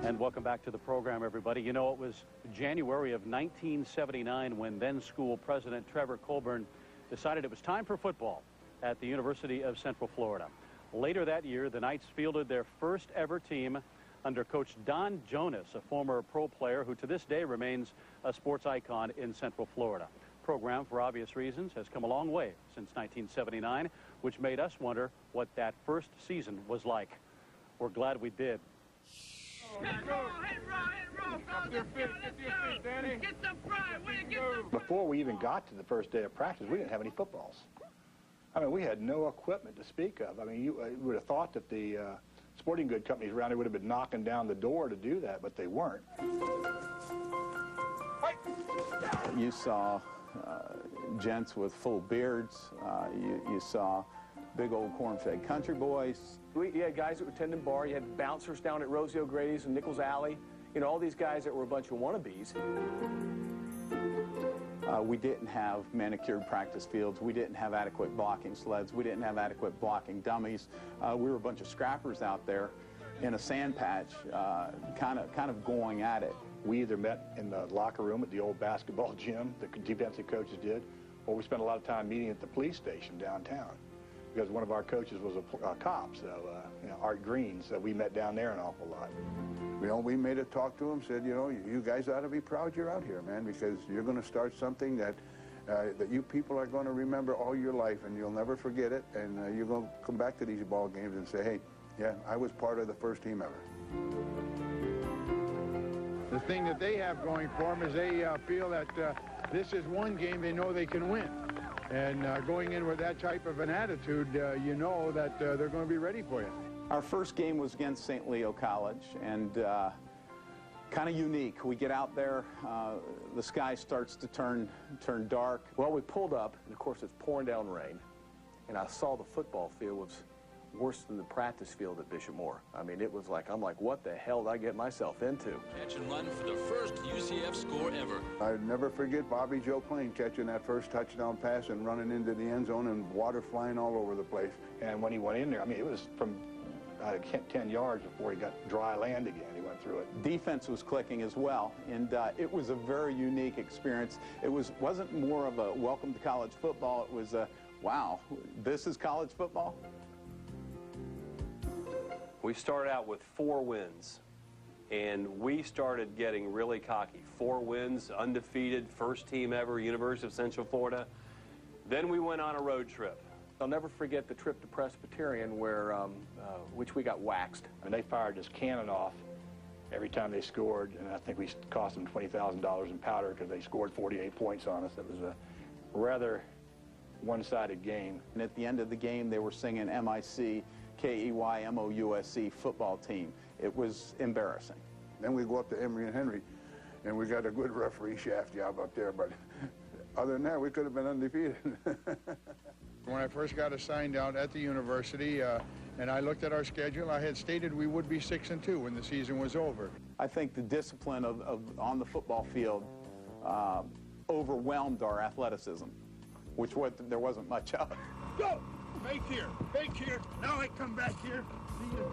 And welcome back to the program, everybody. You know, it was January of 1979 when then school president Trevor Colburn decided it was time for football at the University of Central Florida. Later that year, the Knights fielded their first ever team under Coach Don Jonas, a former pro player who to this day remains a sports icon in Central Florida. The program, for obvious reasons, has come a long way since 1979, which made us wonder what that first season was like. We're glad we did. Before we even got to the first day of practice, we didn't have any footballs. I mean, we had no equipment to speak of. I mean, you would have thought that the sporting good companies around here would have been knocking down the door to do that, but they weren't. You saw gents with full beards. You saw big old corn-fed country boys. You had guys that were tending bar. You had bouncers down at Rosie O'Grady's and Nichols Alley. You know, all these guys that were a bunch of wannabes. We didn't have manicured practice fields. We didn't have adequate blocking sleds. We didn't have adequate blocking dummies. We were a bunch of scrappers out there in a sand patch, kind of going at it. We either met in the locker room at the old basketball gym, the defensive coaches did, or we spent a lot of time meeting at the police station downtown, because one of our coaches was a cop, so you know, Art Green, so we met down there an awful lot. You know, we made a talk to him, said, you know, you guys ought to be proud you're out here, man, because you're going to start something that you people are going to remember all your life, and you'll never forget it, and you're going to come back to these ball games and say, hey, yeah, I was part of the first team ever. The thing that they have going for them is they feel that this is one game they know they can win. And going in with that type of an attitude, you know that they're going to be ready for you. Our first game was against St. Leo College, and kind of unique. We get out there, the sky starts to turn dark. Well, we pulled up, and of course it's pouring down rain, and I saw the football field was worse than the practice field at Bishop Moore. I mean, it was like, I'm like, what the hell did I get myself into? Catch and run for the first UCF score ever. I'd never forget Bobby Joe Plain catching that first touchdown pass and running into the end zone and water flying all over the place. And when he went in there, I mean, it was from 10 yards before he got dry land again. He went through it. Defense was clicking as well, and it was a very unique experience. It wasn't more of a welcome to college football. It was a, wow, this is college football? We started out with 4 wins, and we started getting really cocky. 4 wins, undefeated, first team ever, University of Central Florida. Then we went on a road trip. I'll never forget the trip to Presbyterian where, which we got waxed. And they fired this cannon off every time they scored, and I think we cost them $20,000 in powder because they scored 48 points on us. It was a rather-one-sided game. And at the end of the game, they were singing MIC, KEYMOUSC football team. It was embarrassing. Then we go up to Emory and Henry, and we got a good referee shaft job up there, but other than that, we could have been undefeated. When I first got assigned out at the university, and I looked at our schedule, I had stated we would be 6-2 when the season was over. I think the discipline on the football field overwhelmed our athleticism, which there wasn't much of. Go! Fake here, now I come back here. See you,